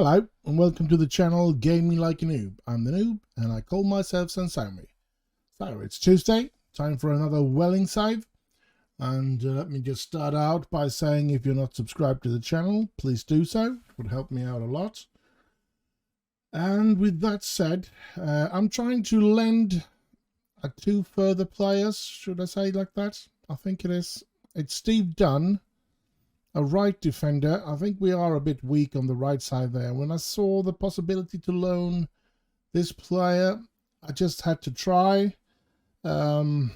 Hello and welcome to the channel Gaming Like a Noob. I'm the Noob and I call myself Sansomi. So it's Tuesday, time for another Welling save. And let me just start out by saying if you're not subscribed to the channel, please do so. It would help me out a lot. And with that said, I'm trying to lend two further players, should I say like that? I think it is. It's Steve Dunn, a right defender. I think we are a bit weak on the right side there. When I saw the possibility to loan this player, I just had to try. The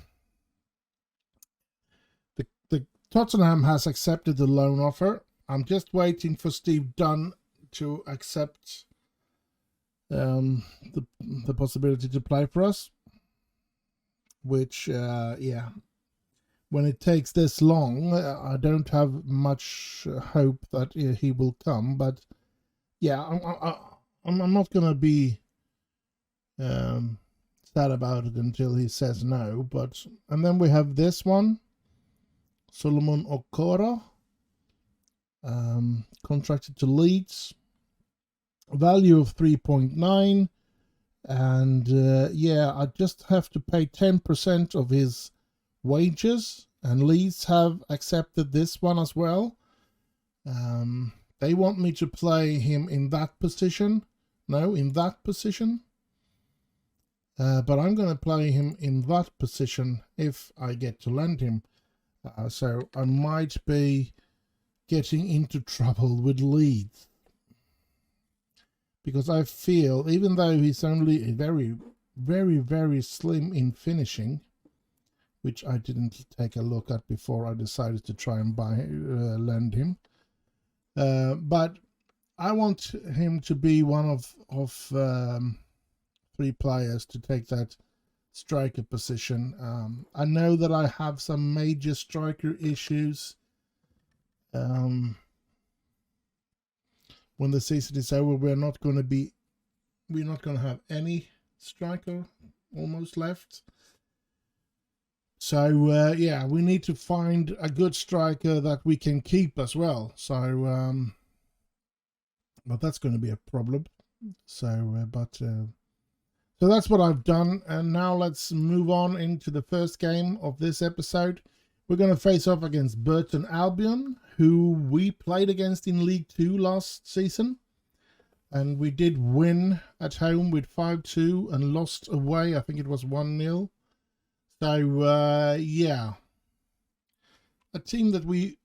Tottenham has accepted the loan offer. I'm just waiting for Steve Dunn to accept the possibility to play for us, which yeah, when it takes this long, I don't have much hope that he will come. But yeah, I'm not gonna be sad about it until he says no. But and then we have this one, Solomon Okora, contracted to Leeds, value of 3.9, and yeah, I just have to pay 10% of his wages, and Leeds have accepted this one as well. They want me to play him in that position. No, in that position. But I'm going to play him in that position if I get to lend him. So I might be getting into trouble with Leeds, because I feel, even though he's only very, very, very slim in finishing, which I didn't take a look at before I decided to try and lend him. But I want him to be one of three players to take that striker position. I know that I have some major striker issues. When the season is over, we're not going to have any striker almost left. So yeah, we need to find a good striker that we can keep as well. So but that's going to be a problem. So so that's what I've done, and now let's move on into the first game of this episode. We're going to face off against Burton Albion, who we played against in League 2 last season, and we did win at home with 5-2 and lost away, I think it was 1-0. So yeah, a team that we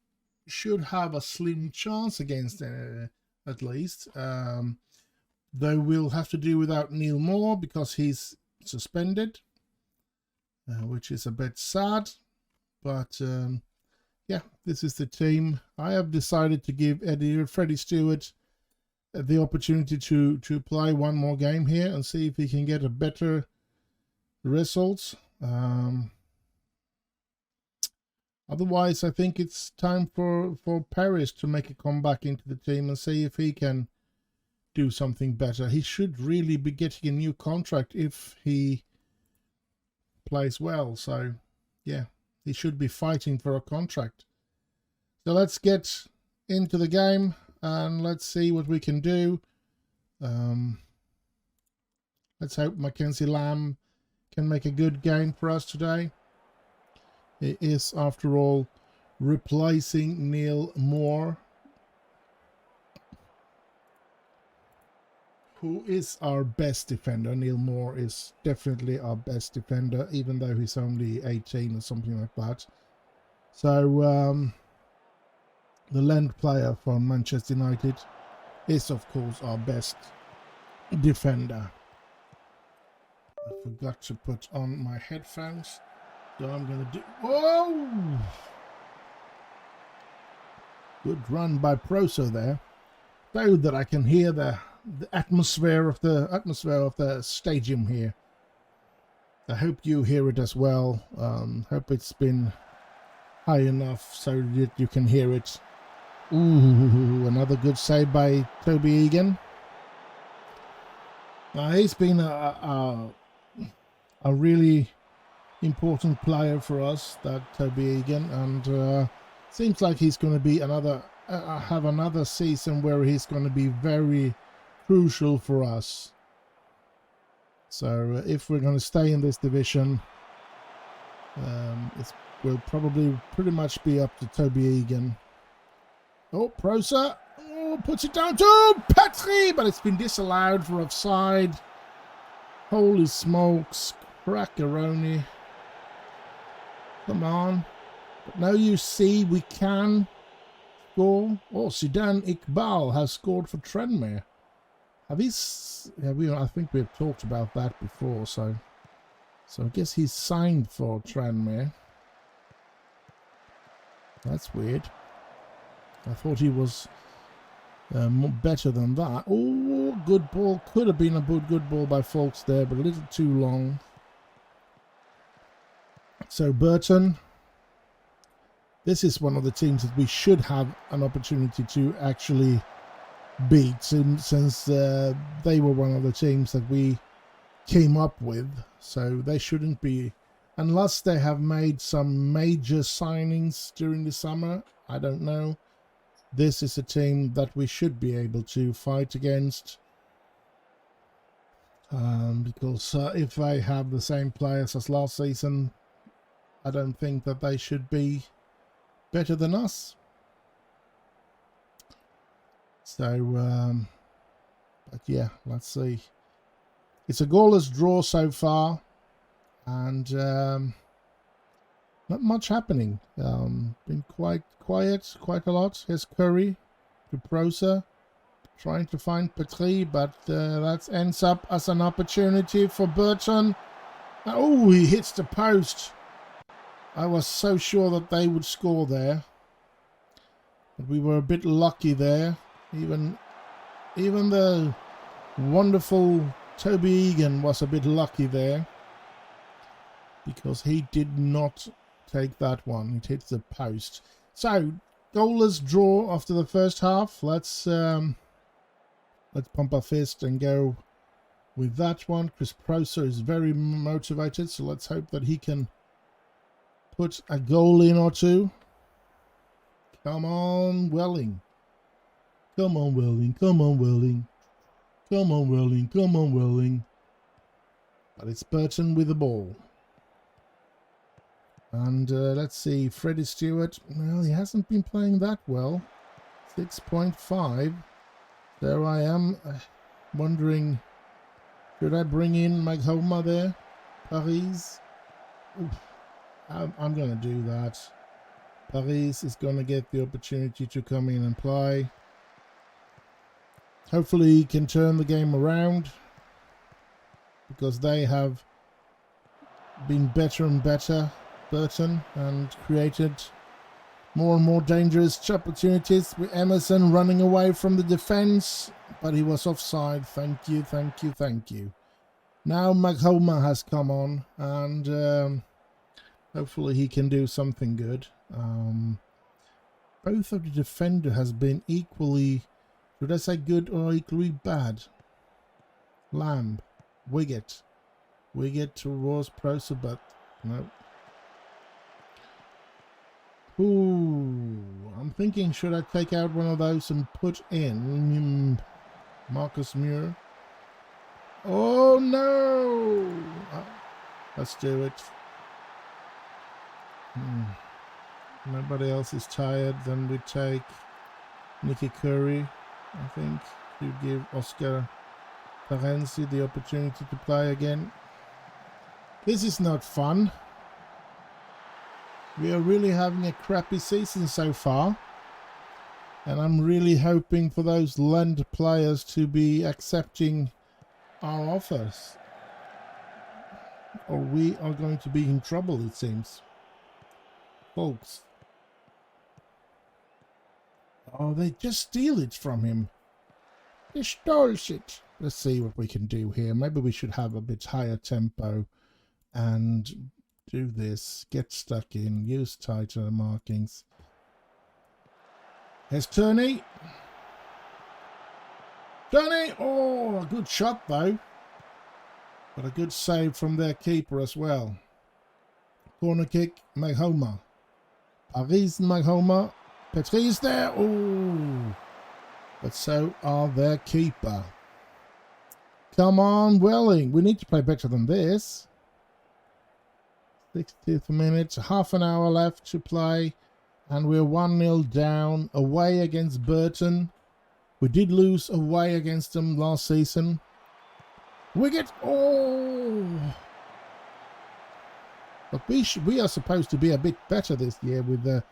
should have a slim chance against, at least. Though we'll have to do without Neil Moore because he's suspended, which is a bit sad. But yeah, this is the team. I have decided to give Freddie Stewart the opportunity to play one more game here and see if he can get a better result. Otherwise, I think it's time for Paris to make a comeback into the team and see if he can do something better. He should really be getting a new contract if he plays well. So yeah, he should be fighting for a contract. So let's get into the game and let's see what we can do. Let's hope Mackenzie Lamb can make a good game for us today. He is, after all, replacing Neil Moore, who is our best defender. Neil Moore is definitely our best defender, even though he's only 18 or something like that. So the lend player from Manchester United is, of course, our best defender. I forgot to put on my headphones, so I'm going to do... Whoa! Good run by Proso there, so that I can hear the atmosphere of the stadium here. I hope you hear it as well. Hope it's been high enough so that you can hear it. Ooh, another good save by Toby Egan. He's been a really important player for us, that Toby Egan, and seems like he's going to be have another season where he's going to be very crucial for us. So if we're going to stay in this division, it will probably pretty much be up to Toby Egan. Oh, Prosa. Oh, puts it down to Petri, but it's been disallowed for offside. Holy smokes, crackaroni. Come on. But now you see we can score. Oh, Zidane Iqbal has scored for Tranmere. I think we've talked about that before, so I guess he's signed for Tranmere. That's weird. I thought he was better than that. Oh, good ball. Could have been a good ball by Folks there, but a little too long. So Burton. This is one of the teams that we should have an opportunity to actually beat, since they were one of the teams that we came up with. So they shouldn't be, unless they have made some major signings during the summer. I don't know. This is a team that we should be able to fight against. Because if they have the same players as last season, I don't think that they should be better than us. So, but yeah, let's see. It's a goalless draw so far, and not much happening. Been quite quiet, quite a lot. Here's Curry to Prosa, trying to find Petri, but that ends up as an opportunity for Burton. Oh, he hits the post. I was so sure that they would score there, but we were a bit lucky there. Even the wonderful Toby Egan was a bit lucky there, because he did not take that one. It hit the post. So goalless draw after the first half. Let's pump our fist and go with that one. Chris Proser is very motivated, so let's hope that he can put a goal in or two. Come on, Welling. Come on, Welling. Come on, Welling. Come on, Welling. Come on, Welling. But it's Burton with the ball. And let's see, Freddie Stewart. Well, he hasn't been playing that well. 6.5. There I am, wondering, should I bring in Maghoma there? Paris? Oof. I'm going to do that. Paris is going to get the opportunity to come in and play. Hopefully he can turn the game around, because they have been better and better, Burton, and created more and more dangerous opportunities, with Emerson running away from the defence, but he was offside. Thank you, thank you, thank you. Now Maghoma has come on, and hopefully he can do something good. Both of the defender has been equally, should I say good or equally bad? Lamb, Wiggett towards Proser, but no. Ooh, I'm thinking, should I take out one of those and put in Marcus Muir? Oh no! Let's do it. Nobody else is tired. Then we take Nicky Curry, I think, to give Oscar Parenzi the opportunity to play again. This is not fun. We are really having a crappy season so far, and I'm really hoping for those lend players to be accepting our offers, or we are going to be in trouble, it seems. Folks. Oh, they just steal it from him. They stole it. Let's see what we can do here. Maybe we should have a bit higher tempo and do this. Get stuck in. Use tighter markings. Here's Turney. Turney! Oh, a good shot though. But a good save from their keeper as well. Corner kick, Maghoma. Paris Maghoma. Petri is there. Oh, but so are their keeper. Come on, Welling. We need to play better than this. 60th minute, half an hour left to play. And we're 1-0 down away against Burton. We did lose away against them last season. Wicket! Oh! But we are supposed to be a bit better this year with the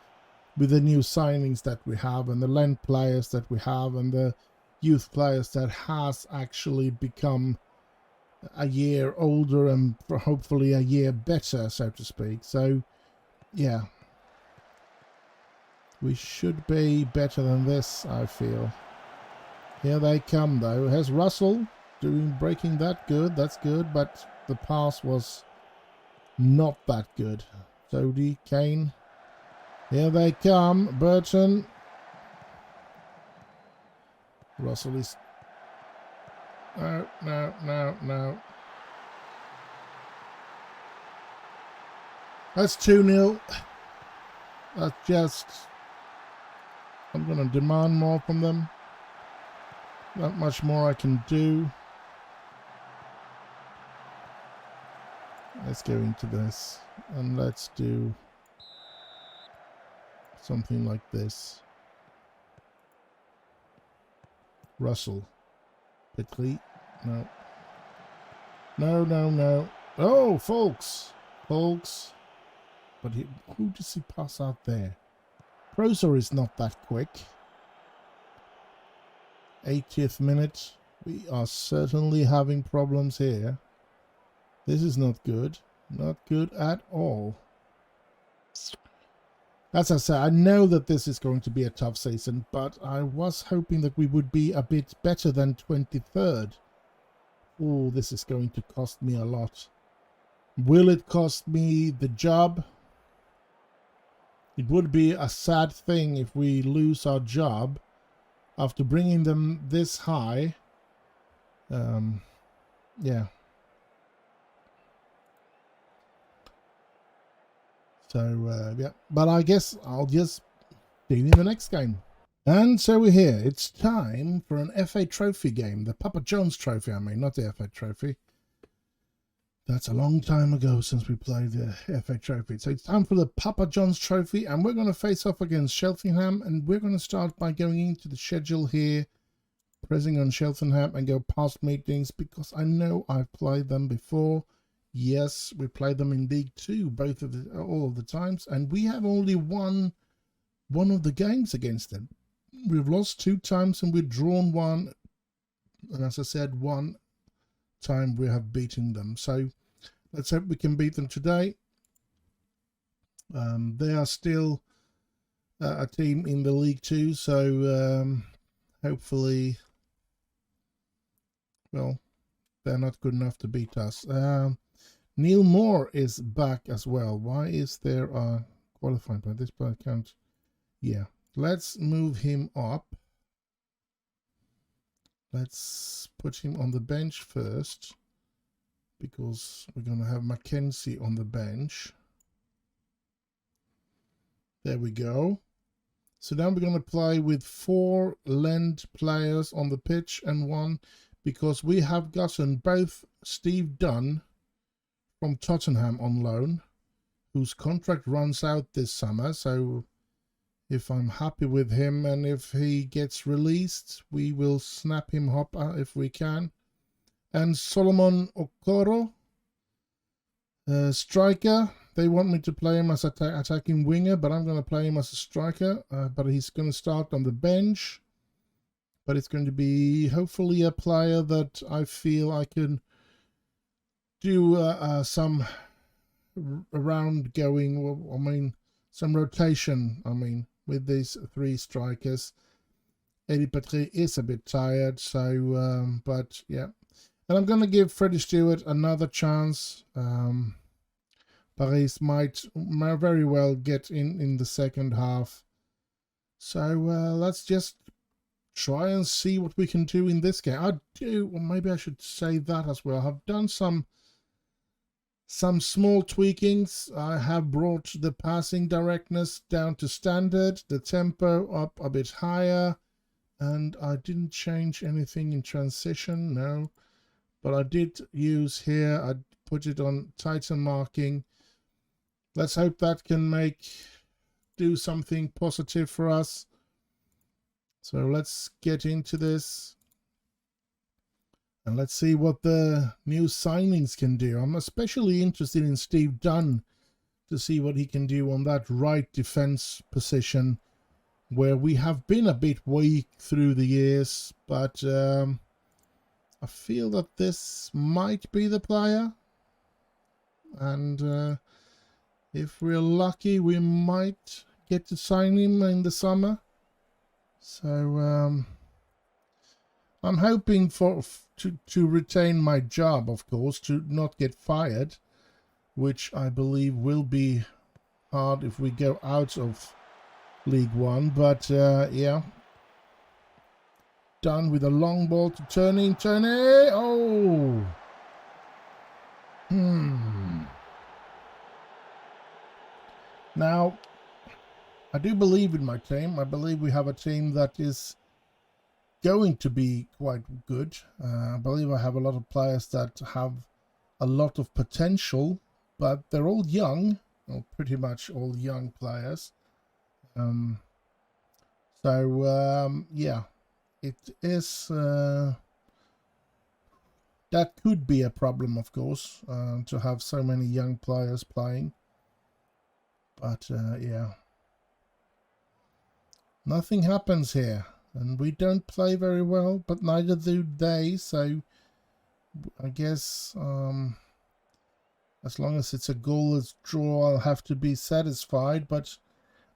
new signings that we have and the Lent players that we have and the youth players that has actually become a year older and hopefully a year better, so to speak. So, yeah. We should be better than this, I feel. Here they come, though. Here's Russell breaking that good. That's good, but the pass was not that good. Sodi, Kane. Here they come. Burton. Russell is... No. That's 2-0. That's just... I'm going to demand more from them. Not much more I can do. Let's go into this. And let's do something like this. Russell. Petrie. No. No. Oh, Folks. But who does he pass out there? Prosor is not that quick. 80th minute. We are certainly having problems here. This is not good. Not good at all. As I said, I know that this is going to be a tough season, but I was hoping that we would be a bit better than 23rd. Oh, this is going to cost me a lot. Will it cost me the job? It would be a sad thing if we lose our job after bringing them this high. Yeah. So, yeah. But I guess I'll just see you in the next game. And so we're here. It's time for an FA Trophy game. The Papa John's Trophy, I mean, not the FA Trophy. That's a long time ago since we played the FA Trophy. So it's time for the Papa John's Trophy, and we're going to face off against Cheltenham, and we're going to start by going into the schedule here, pressing on Cheltenham and go past meetings, because I know I've played them before. Yes, we played them in League 2 all of the times, and we have only won one of the games against them. We've lost 2 times and we've drawn 1, and as I said, 1 time we have beaten them. So let's hope we can beat them today. They are still a team in the League 2, so hopefully, well, they're not good enough to beat us. Neil Moore is back as well. Why is there a qualifying point? This player can't. Yeah, let's move him up. Let's put him on the bench first, because we're going to have Mackenzie on the bench. There we go. So now we're going to play with 4 Lend players on the pitch and 1, because we have gotten both Steve Dunn from Tottenham on loan, whose contract runs out this summer. So if I'm happy with him and if he gets released, we will snap him up if we can. And Solomon Okoro, striker. They want me to play him as attacking winger, but I'm going to play him as a striker. But he's going to start on the bench. But it's going to be hopefully a player that I feel I can do some around going, I mean, some rotation, I mean, with these 3 strikers. Eddie Petrie is a bit tired, so, but yeah. And I'm going to give Freddie Stewart another chance. Paris might very well get in the second half. So let's just try and see what we can do in this game. Or maybe I should say that as well. I've done some small tweakings. I have brought the passing directness down to standard, the tempo up a bit higher, and I didn't change anything in transition, no. but I did use here, I put it on Titan marking. Let's hope that can do something positive for us. So let's get into this. And let's see what the new signings can do. I'm especially interested in Steve Dunn to see what he can do on that right defense position, where we have been a bit weak through the years. But I feel that this might be the player. And if we're lucky, we might get to sign him in the summer. So I'm hoping to retain my job, of course, to not get fired, which I believe will be hard if we go out of League One. But yeah, done with a long ball to Tony. Oh, Now, I do believe in my team. I believe we have a team that is going to be quite good. I believe I have a lot of players that have a lot of potential, but they're all young, or pretty much all young players. Yeah, it is. That could be a problem, of course, to have so many young players playing. But yeah, nothing happens here. And we don't play very well, but neither do they. So I guess as long as it's a goalless draw, I'll have to be satisfied. But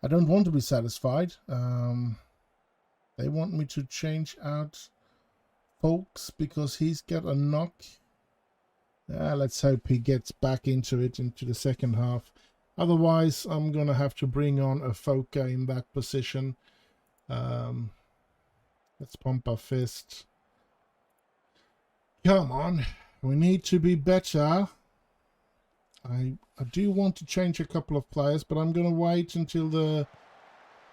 I don't want to be satisfied. They want me to change out Folks because he's got a knock. Let's hope he gets back into the second half. Otherwise, I'm going to have to bring on a Foka in that position. Let's pump our fist. Come on. We need to be better. I do want to change a couple of players, but I'm going to wait until the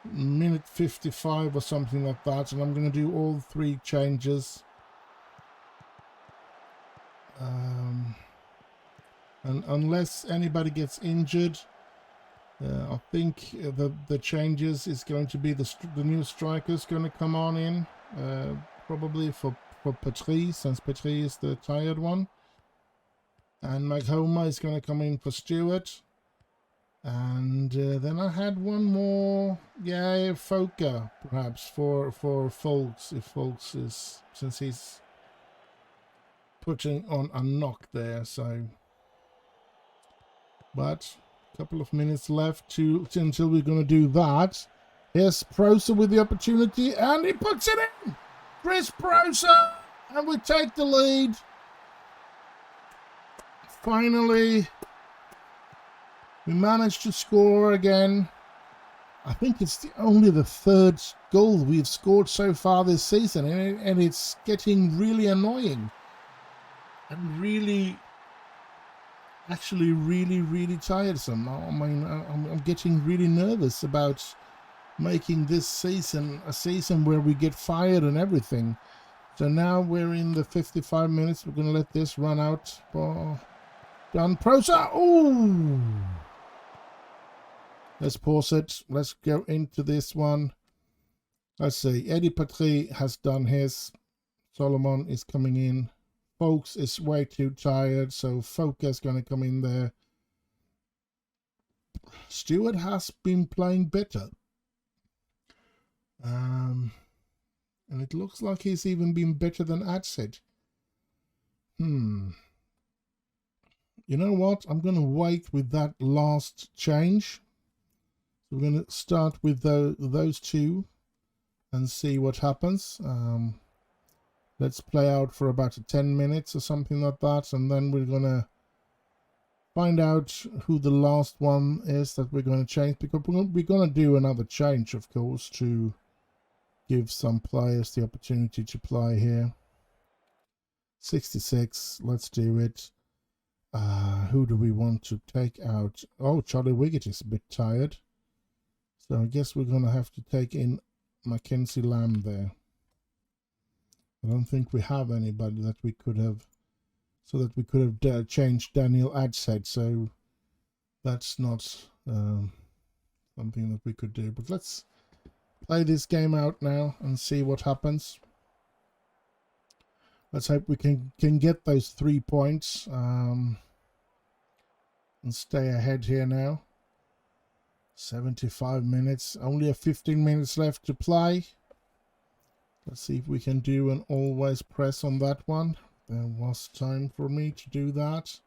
minute 55 or something like that, and I'm going to do all 3 changes. And unless anybody gets injured, I think the changes is going to be the new strikers going to come on in, probably for Petrie, since Petrie is the tired one. And Maghoma is going to come in for Stewart. And then I had one more, yeah, Foka, perhaps, for Folks, if Folks is, since he's putting on a knock there, so. But a couple of minutes left until we're going to do that. Here's Proser with the opportunity, and he puts it in! Chris Proser! And we take the lead. Finally, we managed to score again. I think it's only the 3rd goal we've scored so far this season, and it's getting really annoying. And really, actually really tiresome. I mean, I'm getting really nervous about making this season a season where we get fired and everything. So now we're in the 55 minutes. We're going to let this run out. Done. Prosa. Oh! Let's pause it. Let's go into this one. Let's see. Eddie Patry has done his. Solomon is coming in. Folks is way too tired, so Folk is going to come in there. Stewart has been playing better. And it looks like he's even been better than Adset. You know what? I'm going to wait with that last change. So we're going to start with those 2 and see what happens. Let's play out for about 10 minutes or something like that, and then we're going to find out who the last one is that we're going to change, because we're going to do another change, of course, to give some players the opportunity to play here. 66, let's do it. Who do we want to take out? Oh, Charlie Wiggett is a bit tired. So I guess we're going to have to take in Mackenzie Lamb there. I don't think we have anybody that we could have so that we could have changed Daniel Ad's head. So that's not something that we could do. But let's play this game out now and see what happens. Let's hope we can get those 3 points and stay ahead here now. 75 minutes, only a 15 minutes left to play. Let's see if we can do an always press on that one. There was time for me to do that.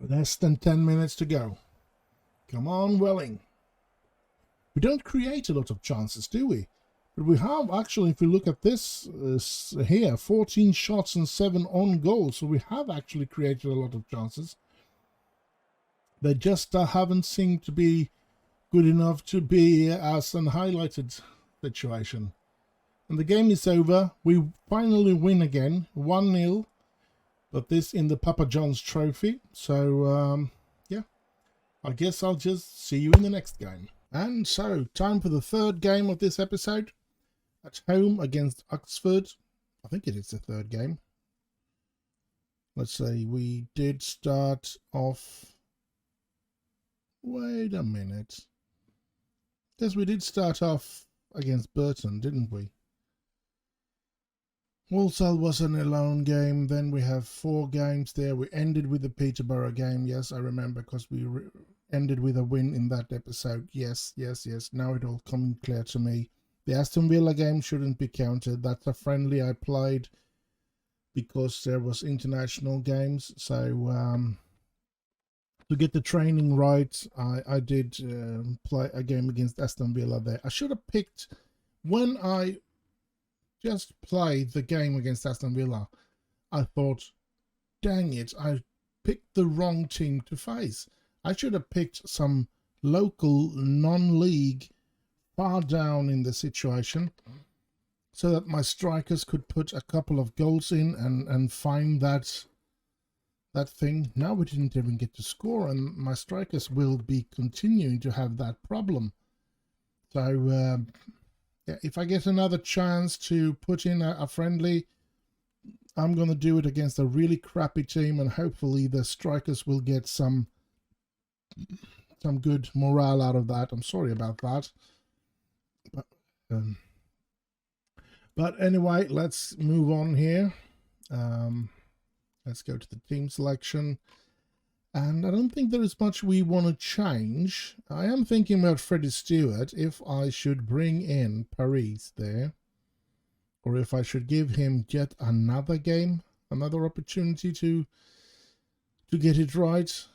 Less than 10 minutes to go. Come on, Welling. We don't create a lot of chances, do we? But we have actually, if we look at this here, 14 shots and 7 on goal. So we have actually created a lot of chances. They just haven't seemed to be good enough to be as an highlighted situation. And the game is over. We finally win again, 1-0. But this in the Papa John's trophy. So, yeah, I guess I'll just see you in the next game. And so, time for the third game of this episode. At home against Oxford. I think it is the third game. Let's say we did start off... Wait a minute. Yes, we did start off against Burton, didn't we? Walsall was an alone game. Then we have 4 games there. We ended with the Peterborough game. Yes, I remember, because we ended with a win in that episode. Yes. Now it all coming clear to me. The Aston Villa game shouldn't be counted. That's a friendly I played because there was international games. So to get the training right, I did play a game against Aston Villa there. I should have picked, when I just played the game against Aston Villa, I thought, dang it, I picked the wrong team to face. I should have picked some local non-league far down in the situation so that my strikers could put a couple of goals in and find that thing. Now we didn't even get to score, and my strikers will be continuing to have that problem. So yeah, if I get another chance to put in a friendly, I'm going to do it against a really crappy team, and hopefully the strikers will get some good morale out of that. I'm sorry about that. But anyway, let's move on here. Let's go to the team selection. And I don't think there is much we want to change. I am thinking about Freddie Stewart, if I should bring in Paris there. Or if I should give him yet another game, another opportunity to get it right.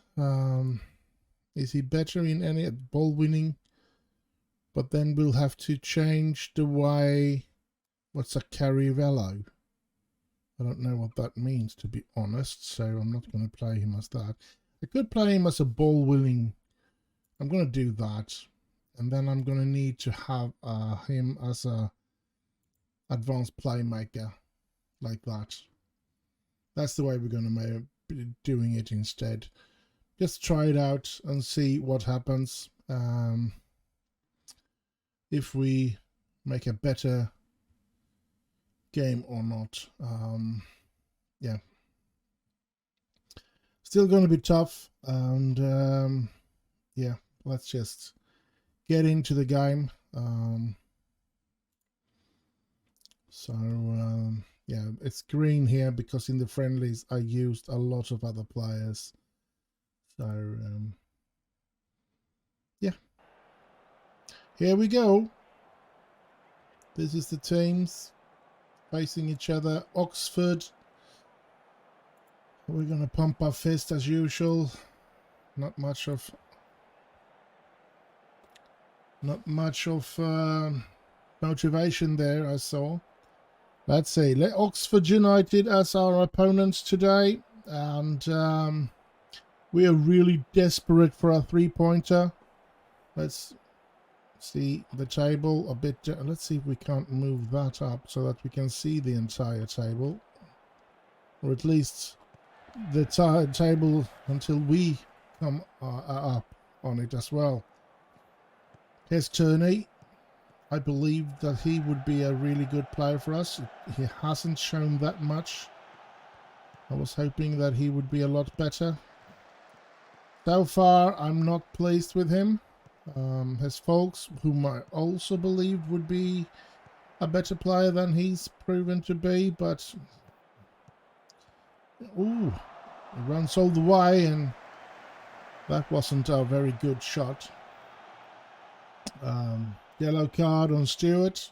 Is he better in any ball winning? But then we'll have to change the way... What's a Carivelo? I don't know what that means, to be honest, so I'm not going to play him as that. I could play him as a ball winning. I'm going to do that. And then I'm going to need to have him as a advanced playmaker, like that. That's the way we're going to be doing it instead. Just try it out and see what happens. If we make a better game or not. Yeah, still going to be tough, and yeah, let's just get into the game. Yeah, it's green here because in the friendlies I used a lot of other players. So yeah, here we go. This is the teams facing each other. Oxford, we're going to pump our fist as usual. Not much of motivation there, I saw. Let's see. Let Oxford United as our opponents today, and we are really desperate for a 3-pointer. Let's see the table a bit. Let's see if we can't move that up so that we can see the entire table, or at least the table until we come up on it as well. Here's Turney. I believed that he would be a really good player for us. He hasn't shown that much. I was hoping that he would be a lot better. So far, I'm not pleased with him. His folks, whom I also believe would be a better player than he's proven to be, but ooh, he runs all the way, and that wasn't a very good shot. Yellow card on Stewart,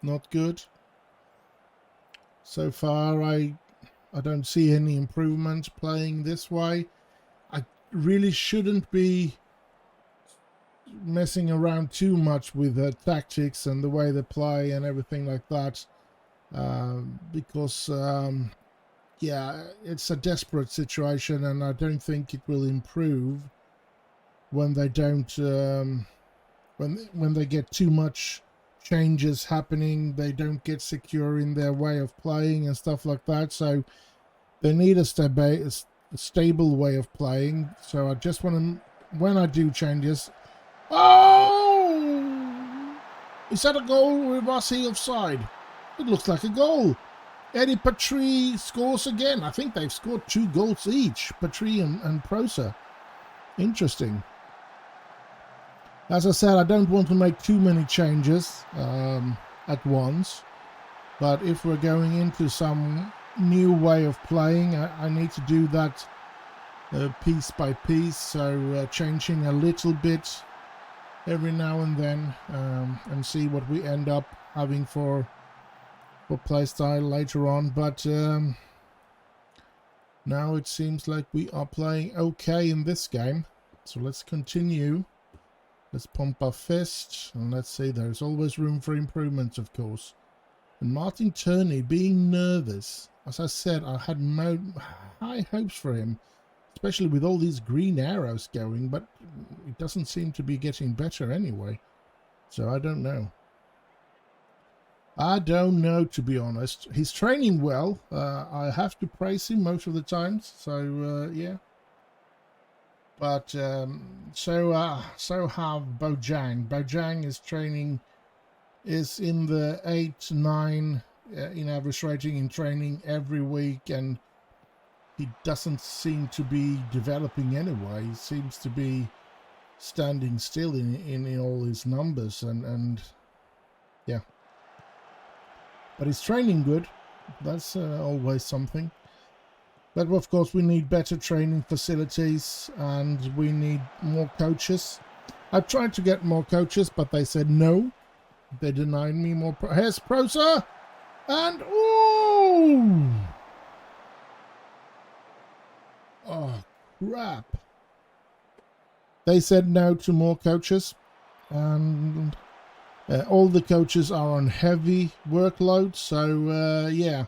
not good. So far, I don't see any improvement playing this way. I really shouldn't be messing around too much with tactics and the way they play and everything like that, because yeah, it's a desperate situation, and I don't think it will improve when they don't when they get too much changes happening. They don't get secure in their way of playing and stuff like that, so they need a stable way of playing. So I just want to, when I do changes, oh, is that a goal, or was he offside? It looks like a goal. Eddie Patry scores again. I think they've scored 2 goals each, Patry and Prosa. Interesting. As I said, I don't want to make too many changes at once, but if we're going into some new way of playing, I need to do that piece by piece, so changing a little bit every now and then, and see what we end up having for play style later on. But now it seems like we are playing okay in this game, so let's continue. Let's pump our fist, and let's see, there's always room for improvement, of course. And Martin Turney being nervous, as I said, I had high hopes for him, especially with all these green arrows going, but it doesn't seem to be getting better anyway, so I don't know. I don't know, to be honest. He's training well. I have to praise him most of the times, so yeah. But so have Bojang. Bojang is training, is in the 8-9 in average rating in training every week, and he doesn't seem to be developing anyway. He seems to be standing still in all his numbers, and yeah. But he's training good. That's always something. But of course we need better training facilities, and we need more coaches. I've tried to get more coaches, but they said no. They denied me more. Here's Prosa, and ooh, oh crap! They said no to more coaches, and all the coaches are on heavy workload. So yeah.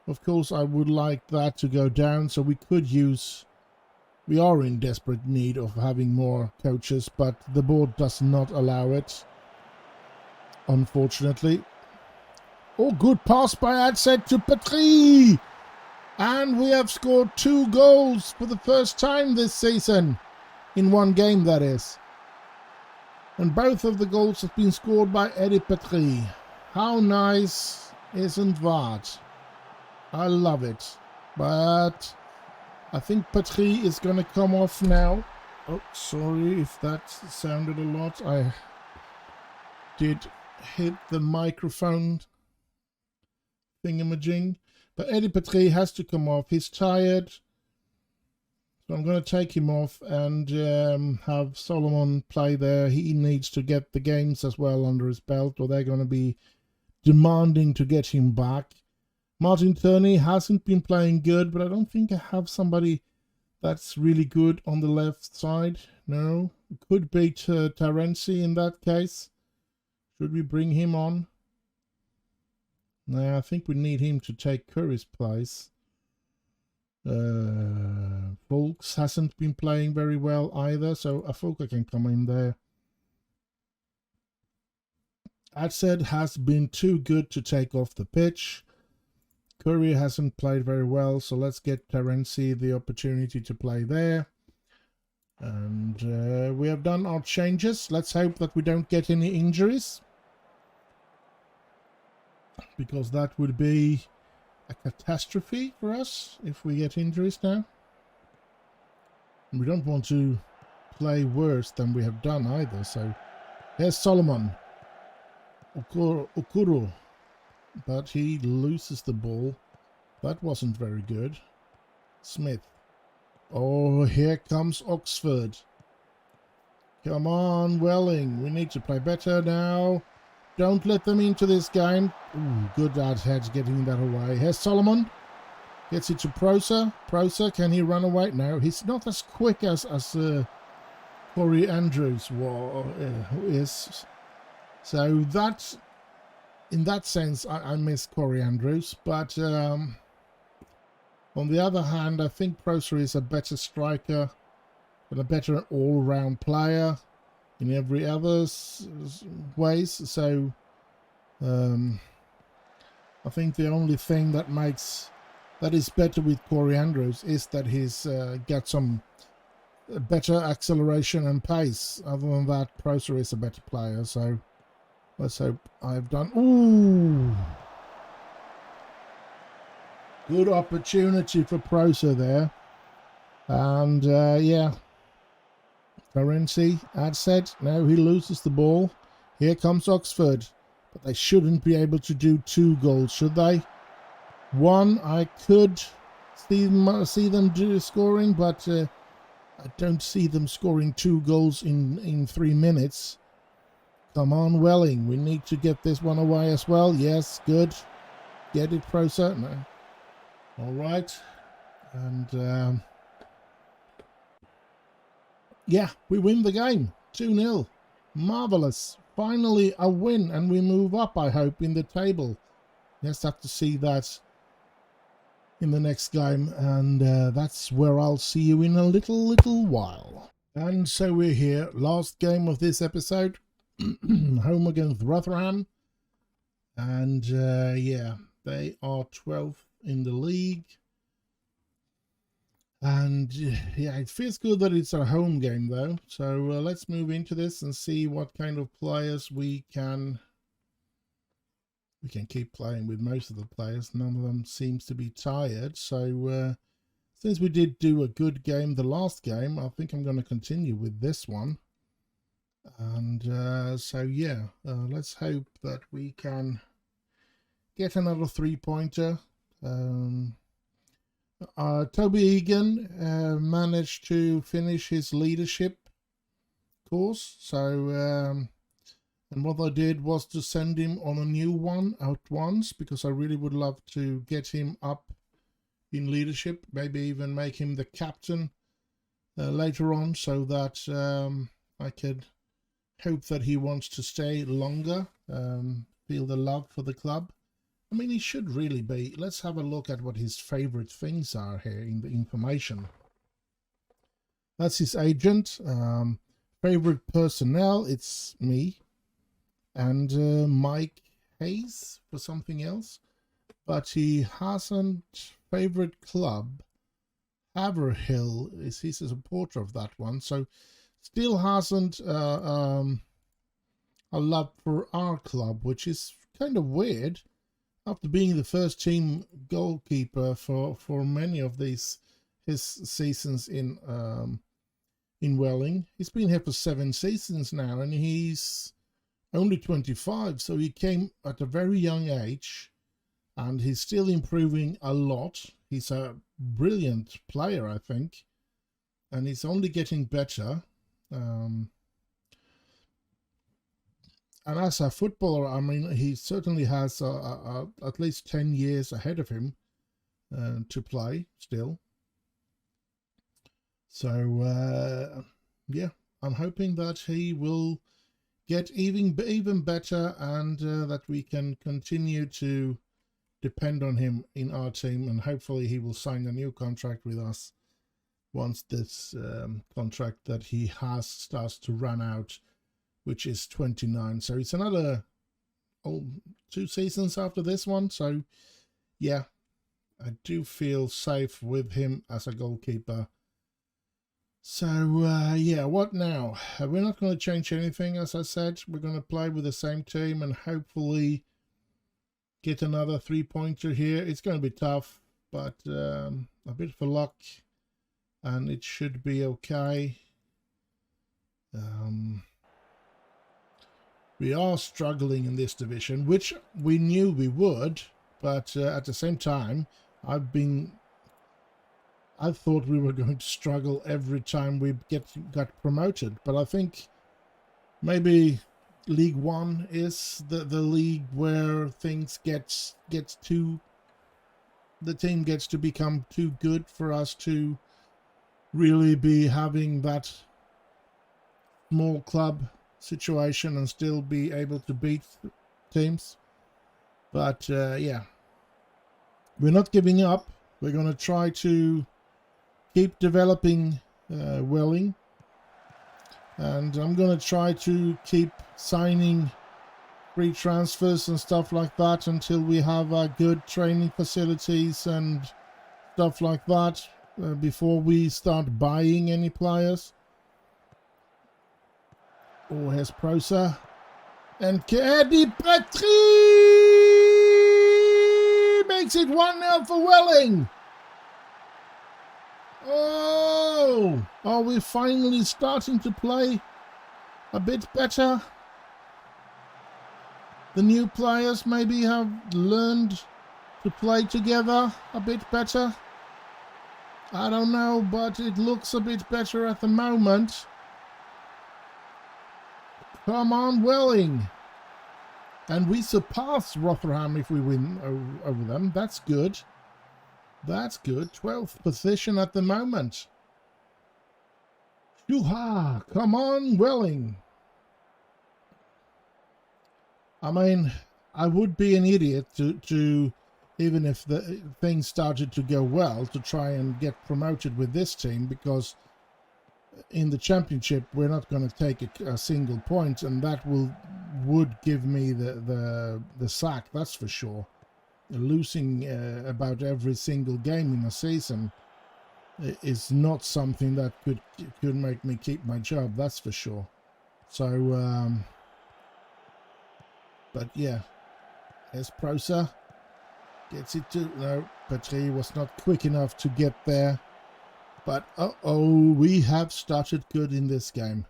Of course, I would like that to go down, so we are in desperate need of having more coaches, but the board does not allow it, unfortunately. Oh, good pass by Adset to Patry! And we have scored 2 goals for the first time this season. In one game, that is. And both of the goals have been scored by Eddie Patry. How nice isn't that? I love it, but I think Patry is going to come off now. Oh, sorry if that sounded a lot. I did hit the microphone thingamajig. But Eddie Patry has to come off. He's tired. So I'm going to take him off and have Solomon play there. He needs to get the games as well under his belt, or they're going to be demanding to get him back. Martin Turney hasn't been playing good, but I don't think I have somebody that's really good on the left side. No, it could be Terenzi in that case. Should we bring him on? No, I think we need him to take Curry's place. Volks hasn't been playing very well either, so Afoka can come in there. Adset has been too good to take off the pitch. Curry hasn't played very well, so let's get Terenzi the opportunity to play there. And we have done our changes. Let's hope that we don't get any injuries. because that would be a catastrophe for us if we get injuries now. And we don't want to play worse than we have done either. So here's Solomon Okuro, but he loses the ball. That wasn't very good. Smith. Oh, here comes Oxford. Come on, Welling. We need to play better now. Don't let them into this game. Ooh, good heads getting that away. Here's Solomon. Gets it to Proser. Proser, can he run away? No, he's not as quick as Corey Andrews is. So that's, in that sense, I miss Corey Andrews. But on the other hand, I think Proser is a better striker and a better all-round player in every other ways. So I think the only thing that is better with Corey Andrews is that he's got some better acceleration and pace. Other than that, Proser is a better player. So let's hope I've done. Ooh, good opportunity for Proser there. And yeah, Currency, ad said. No, he loses the ball. Here comes Oxford. But they shouldn't be able to do 2 goals, should they? One, I could see them scoring, but I don't see them scoring 2 goals in 3 minutes. Come on, Welling. We need to get this one away as well. Yes, good. Get it, Proser. No. All right. And yeah, we win the game. 2-0. Marvellous. Finally a win, and we move up, I hope, in the table. Just have to see that in the next game, and that's where I'll see you in a little while. And so we're here. Last game of this episode. Home against Rotherham. And yeah, they are 12th in the league. And yeah, it feels good that it's a home game though. So let's move into this and see what kind of players we can keep playing with. Most of the players, none of them seems to be tired. So since we did do a good game the last game, I think I'm going to continue with this one. And so yeah, let's hope that we can get another 3-pointer. Toby Egan managed to finish his leadership course, so and what I did was to send him on a new one at once, because I really would love to get him up in leadership, maybe even make him the captain later on, so that I could hope that he wants to stay longer, feel the love for the club. I mean, he should really be. Let's have a look at what his favorite things are here in the information. That's his agent. Favorite personnel, it's me. And Mike Hayes for something else. But he hasn't. Favorite club, Haverhill, he's a supporter of that one. So still hasn't a love for our club, which is kind of weird. After being the first team goalkeeper for many of his seasons in Welling, he's been here for 7 seasons now, and he's only 25, so he came at a very young age, and he's still improving a lot. He's a brilliant player, I think, and he's only getting better. And as a footballer, I mean, he certainly has at least 10 years ahead of him to play still. So, yeah, I'm hoping that he will get even better, and that we can continue to depend on him in our team, and hopefully he will sign a new contract with us once this contract that he has starts to run out, which is 29. So it's another 2 seasons after this one. So yeah, I do feel safe with him as a goalkeeper. So yeah, what now? We're not going to change anything. As I said, we're going to play with the same team, and hopefully get another 3-pointer here. It's going to be tough, but a bit of luck, and it should be okay. We are struggling in this division, which we knew we would, but at the same time, I thought we were going to struggle every time we got promoted, but I think maybe League One is the league where things gets too, the team gets to become too good for us to really be having that small club situation and still be able to beat teams. But yeah, we're not giving up. We're going to try to keep developing Welling, and I'm going to try to keep signing free transfers and stuff like that until we have good training facilities and stuff like that before we start buying any players. Oh, here's Prosa. And Eddie Petrie makes it 1-0 for Welling. Oh, are we finally starting to play a bit better? The new players maybe have learned to play together a bit better. I don't know, but it looks a bit better at the moment. Come on, Welling. And we surpass Rotherham if we win over them. That's good. That's good. 12th position at the moment. Shoo-ha! Come on, Welling. I mean, I would be an idiot to even if the things started to go well, to try and get promoted with this team, because in the championship we're not going to take a single point, and that would give me the sack, that's for sure. Losing about every single game in a season is not something that could make me keep my job, that's for sure. So but yeah, here's Prosa, gets it to, no, Petrie was not quick enough to get there. But uh-oh, we have started good in this game.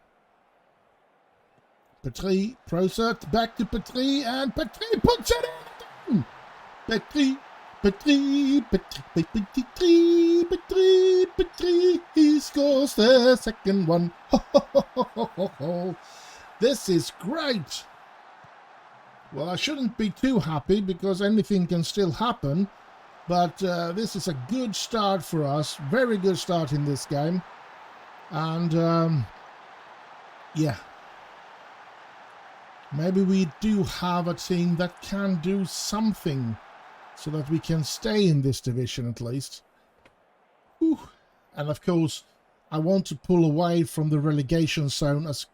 Petrie, Prosa, back to Petrie, and Petrie puts it in! Petrie, he scores the second one. Ho, ho, ho, ho, ho, ho. This is great! Well, I shouldn't be too happy because anything can still happen. But this is a good start for us. Very good start in this game. And yeah. Maybe we do have a team that can do something so that we can stay in this division at least. Whew. And of course, I want to pull away from the relegation zone as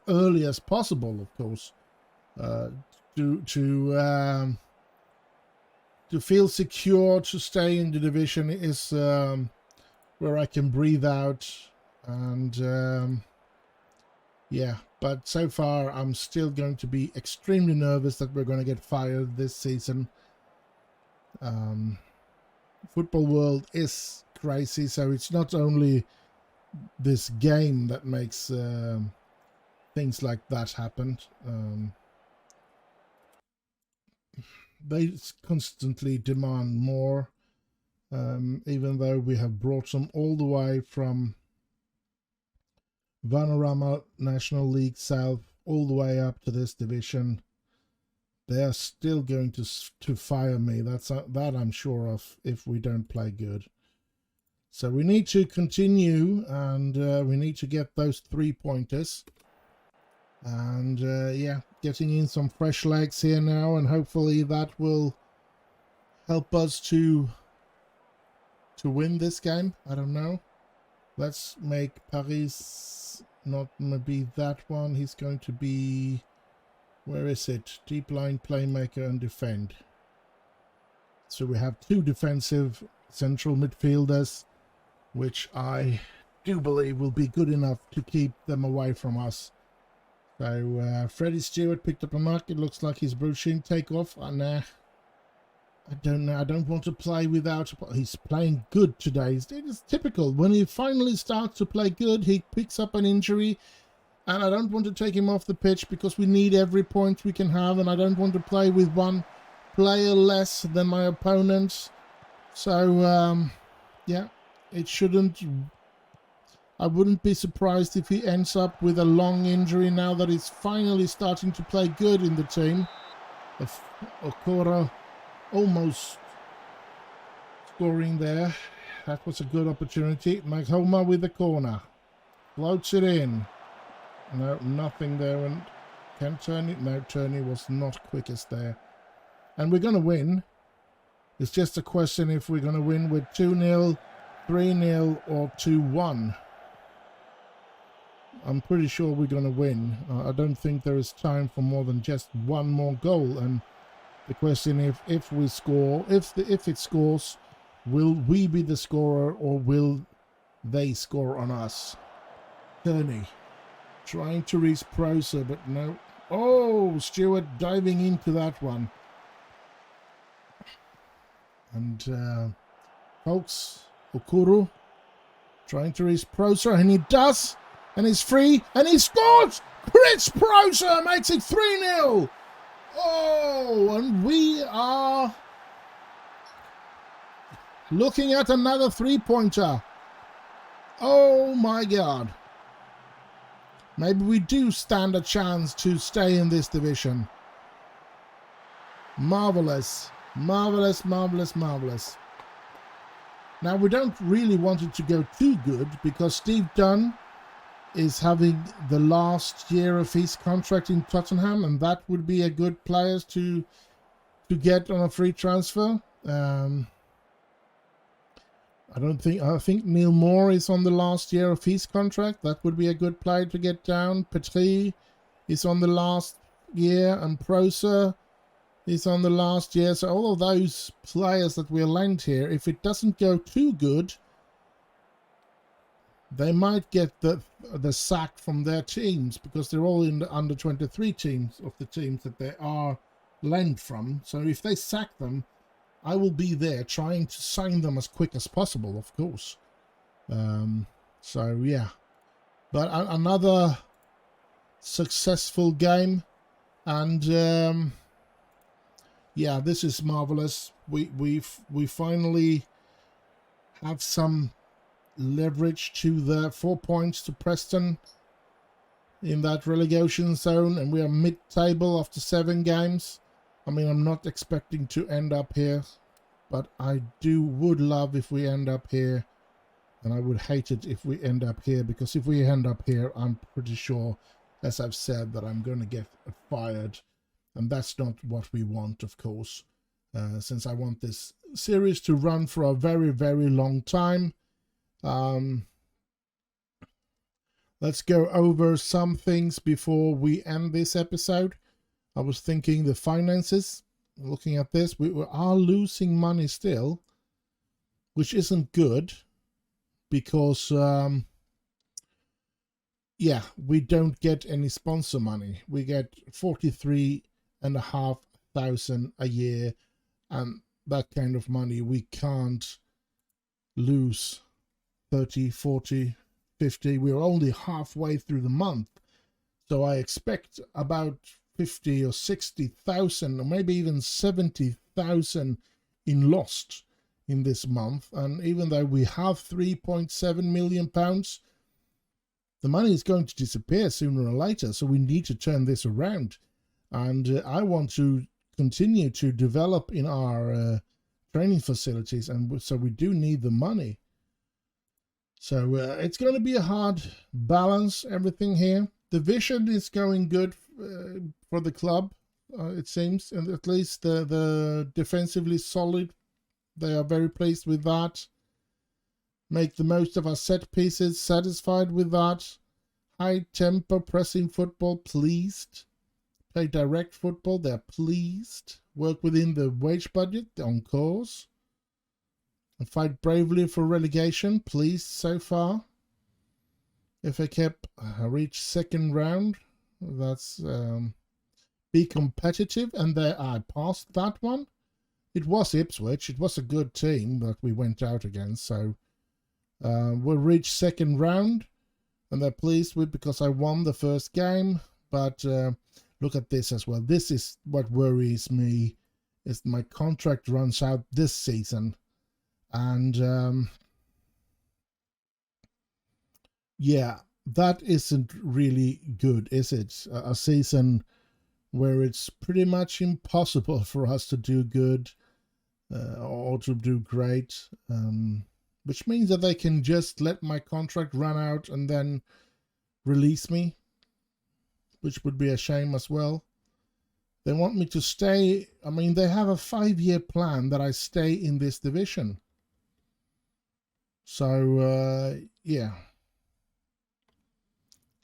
early as possible, of course. To feel secure, to stay in the division is where I can breathe out, and yeah, but so far I'm still going to be extremely nervous that we're going to get fired this season. Football world is crazy, so it's not only this game that makes things like that happen. They constantly demand more, even though we have brought them all the way from Vanarama National League South all the way up to this division. They are still going to fire me. That I'm sure of, if we don't play good. So we need to continue, and we need to get those 3-pointers. And yeah, getting in some fresh legs here now, and hopefully that will help us to win this game. I don't know. Let's make Paris not maybe that one. He's going to be, where is it? Deep line, playmaker, and defend. So we have 2 defensive central midfielders, which I do believe will be good enough to keep them away from us. So Freddie Stewart picked up a mark. It looks like he's brushing. Take off. Nah. I don't know. I don't want to play without... He's playing good today. It's typical. When he finally starts to play good, he picks up an injury. And I don't want to take him off the pitch because we need every point we can have. And I don't want to play with one player less than my opponents. So, yeah, it shouldn't... I wouldn't be surprised if he ends up with a long injury now that he's finally starting to play good in the team. Okora almost scoring there. That was a good opportunity. Mahoma with the corner. Floats it in. No, nothing there. And can Turney? No, Turney was not quickest there. And we're going to win. It's just a question if we're going to win with 2-0, 3-0 or 2-1. I'm pretty sure we're going to win. I don't think there is time for more than just one more goal. And the question if we score, if it scores, will we be the scorer or will they score on us? Turney trying to reach Proser, but no. Oh, Stewart diving into that one. And folks, Okuru trying to reach Proser, and he does. And he's free, and he scores! Chris Proser makes it 3-0! Oh, and we are looking at another three-pointer. Oh my God. Maybe we do stand a chance to stay in this division. Marvelous. Marvelous, marvelous, marvelous. Now, we don't really want it to go too good because Steve Dunn is having the last year of his contract in Tottenham, and that would be a good player to get on a free transfer. I think Neil Moore is on the last year of his contract. That would be a good player to get down. Petrie is on the last year, and Proser is on the last year. So all of those players that we're lent here, if it doesn't go too good, they might get the sack from their teams because they're all in the under 23 teams of the teams that they are lent from. So if they sack them, I will be there trying to sign them as quick as possible, of course. So yeah, but another successful game, and yeah, this is marvelous. We finally have some leverage to the 4 points to Preston in that relegation zone, and we are mid-table after 7 games. I mean, I'm not expecting to end up here, but I would love if we end up here, and I would hate it if we end up here, because if we end up here, I'm pretty sure, as I've said, that I'm going to get fired, and that's not what we want, of course, since I want this series to run for a very, very long time. Let's go over some things before we end this episode. I was thinking the finances. Looking at this, we are losing money still, which isn't good because, yeah, we don't get any sponsor money. We get 43,500 a year, and that kind of money we can't lose 30, 40, 50. We're only halfway through the month, so I expect about 50 or 60,000 or maybe even 70,000 in lost in this month. And even though we have 3.7 million pounds, the money is going to disappear sooner or later, so we need to turn this around. And I want to continue to develop in our training facilities, and so we do need the money. So it's going to be a hard balance, everything here. The vision is going good for the club, it seems, and at least the defensively solid. They are very pleased with that. Make the most of our set pieces, satisfied with that. High tempo pressing football, pleased. Play direct football, they're pleased. Work within the wage budget, on course. And fight bravely for relegation, pleased so far. FA Cup reach second round. That's be competitive, and I passed that one. It was Ipswich. It was a good team that we went out against. So we'll reach second round, and they're pleased with because I won the first game. But look at this as well. This is what worries me, is my contract runs out this season. And yeah, that isn't really good, is it? A season where it's pretty much impossible for us to do good or to do great, which means that they can just let my contract run out and then release me, which would be a shame as well. They want me to stay. I mean, they have a 5-year plan that I stay in this division. So yeah,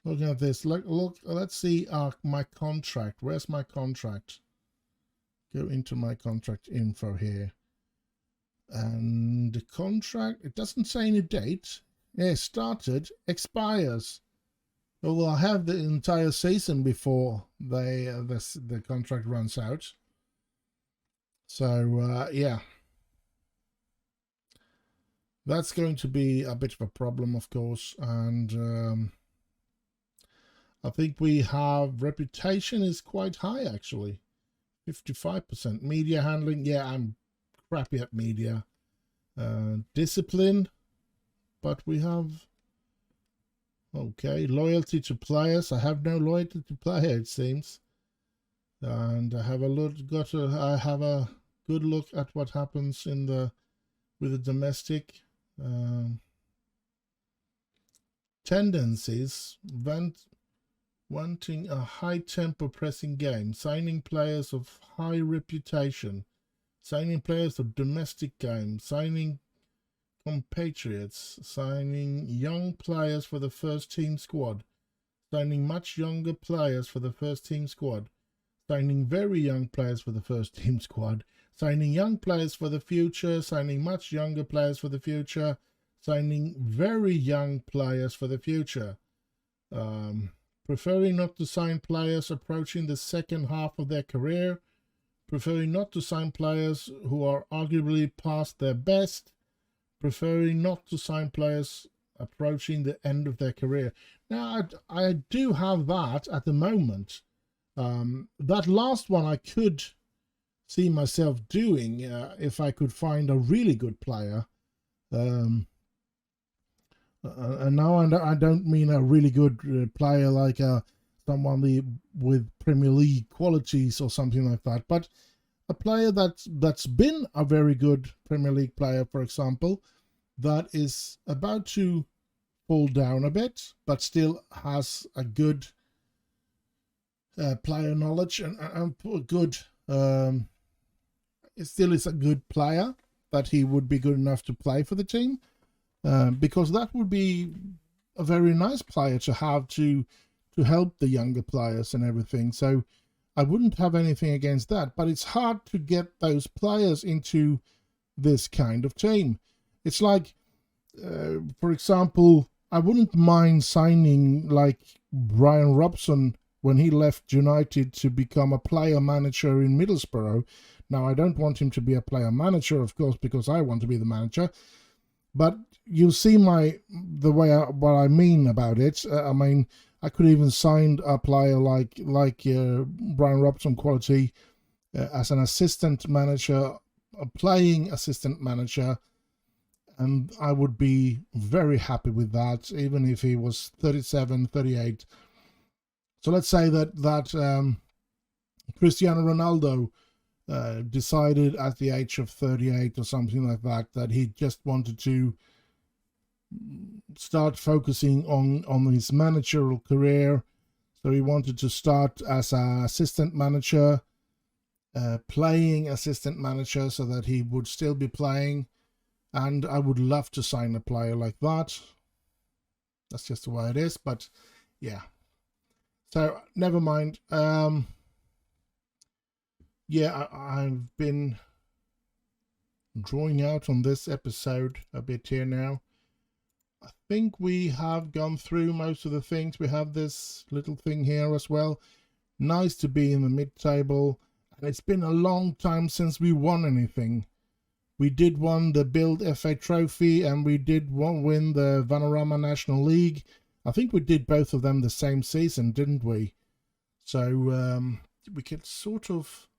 looking at this, look, let's see my contract. Where's my contract? Go into my contract info here, and the contract, it doesn't say any date. Yeah, started, expires. Well, I have the entire season before the contract runs out. So yeah, that's going to be a bit of a problem, of course. And I think we have reputation is quite high, actually. 55%. Media handling, yeah, I'm crappy at media. Discipline, but we have, okay, loyalty to players. I have no loyalty to player, it seems. And I have I have a good look at what happens in with the domestic tendencies. Wanting a high-tempo pressing game, signing players of high reputation, signing players of domestic games, signing compatriots, signing young players for the first team squad, signing much younger players for the first team squad, signing very young players for the first team squad, signing young players for the future, signing much younger players for the future, signing very young players for the future. Preferring not to sign players approaching the second half of their career, preferring not to sign players who are arguably past their best, preferring not to sign players approaching the end of their career. Now, I do have that at the moment. That last one I could see myself doing if I could find a really good player. And now I don't mean a really good player like someone with Premier League qualities or something like that, but a player that's been a very good Premier League player, for example, that is about to fall down a bit, but still has a good player knowledge and good. It still is a good player that he would be good enough to play for the team. Because that would be a very nice player to have to help the younger players and everything. So I wouldn't have anything against that, but it's hard to get those players into this kind of team. It's like, for example, I wouldn't mind signing like Brian Robson when he left United to become a player manager in Middlesbrough. Now, I don't want him to be a player manager, of course, because I want to be the manager. But you see what I mean about it. I mean, I could even sign a player like Brian Robson quality as an assistant manager, a playing assistant manager, and I would be very happy with that, even if he was 37, 38. So let's say that Cristiano Ronaldo decided at the age of 38 or something like that he just wanted to start focusing on his managerial career. So he wanted to start as an assistant manager, playing assistant manager, so that he would still be playing. And I would love to sign a player like that. That's just the way it is. But yeah, so never mind. Yeah, I've been drawing out on this episode a bit here now. I think we have gone through most of the things. We have this little thing here as well. Nice to be in the mid-table. It's been a long time since we won anything. We did win the Build FA Trophy, and we did win the Vanarama National League. I think we did both of them the same season, didn't we? So we could sort of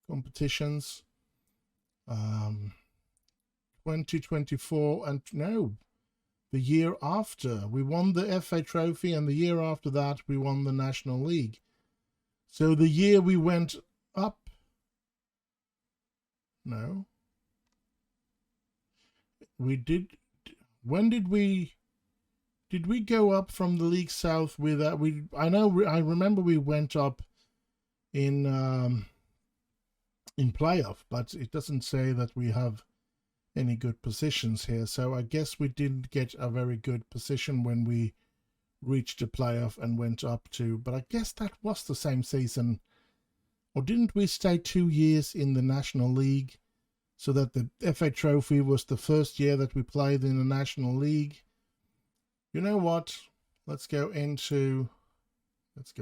competitions. 2024 and no, the year after we won the FA Trophy, and the year after that we won the National League. So the year we went up, no, we did. When did we go up from the League South with that? I remember we went up in playoff, but it doesn't say that we have any good positions here. So I guess we didn't get a very good position when we reached the playoff and went up to, but I guess that was the same season. Or didn't we stay 2 years in the National League, so that the FA Trophy was the first year that we played in the National League? You know what? Let's go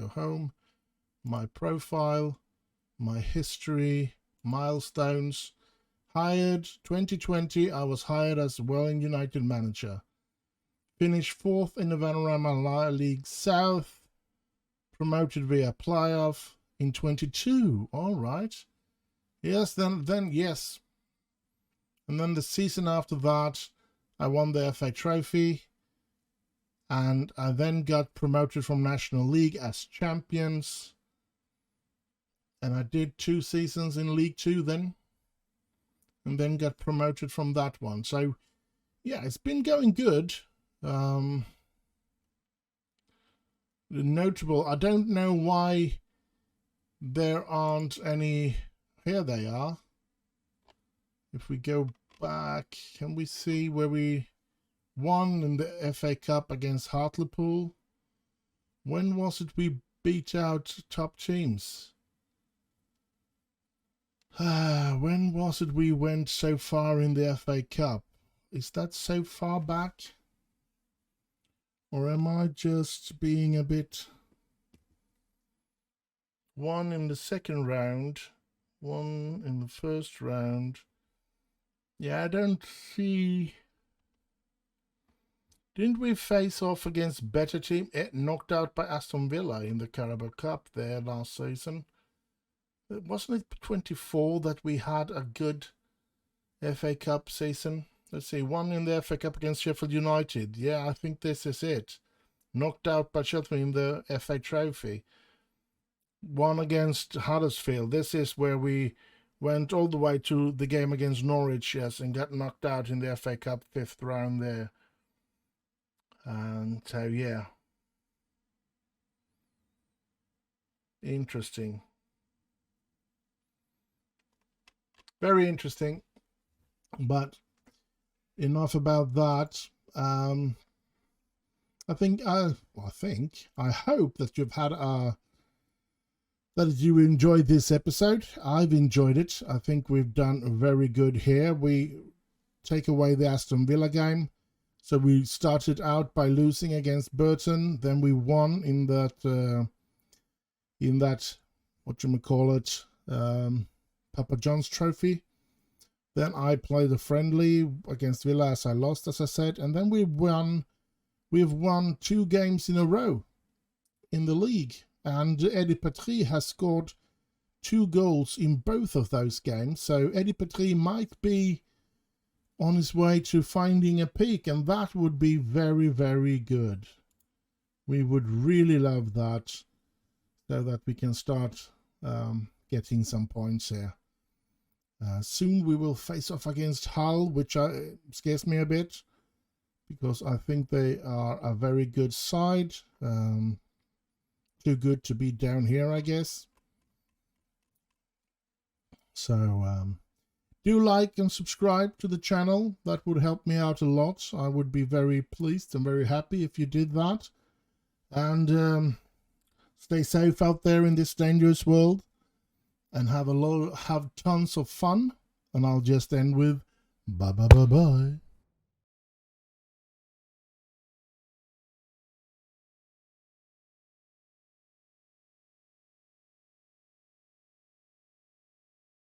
home, my profile, my history, milestones. Hired 2020, I was hired as Man Utd manager. Finished 4th in the Vanarama League South. Promoted via playoff in 22. All right. Yes, then yes. And then the season after that, I won the FA Trophy. And I then got promoted from National League as champions. And I did 2 seasons in League 2 then. And then got promoted from that one. So, yeah, it's been going good. Notable, I don't know why there aren't any. Here they are. If we go back, can we see where we won in the FA Cup against Hartlepool? When was it we beat out top teams? When was it we went so far in the FA Cup? Is that so far back? Or am I just being a bit... One in the second round, one in the first round. Yeah, I don't see... Didn't we face off against better team? Knocked out by Aston Villa in the Carabao Cup there last season. Wasn't it 24 that we had a good FA Cup season? Let's see, one in the FA Cup against Sheffield United. Yeah, I think this is it. Knocked out by Sheffield in the FA Trophy. One against Huddersfield. This is where we went all the way to the game against Norwich, yes, and got knocked out in the FA Cup 5th round there. And so, yeah. Interesting. Very interesting. But enough about that. I hope that you've had that you enjoyed this episode. I've enjoyed it. I think we've done very good here. We take away the Aston Villa game. So we started out by losing against Burton. Then we won in that whatchamacallit, Papa John's Trophy. Then I played a friendly against Villa as I lost, as I said. And then we've won 2 games in a row in the league. And Eddie Petrie has scored 2 goals in both of those games. So Eddie Petrie might be on his way to finding a peak. And that would be very, very good. We would really love that, so that we can start getting some points here. Soon we will face off against Hull, which scares me a bit, because I think they are a very good side. Too good to be down here, I guess. So do like and subscribe to the channel. That would help me out a lot. I would be very pleased and very happy if you did that. And stay safe out there in this dangerous world. And have tons of fun. And I'll just end with bye bye bye bye.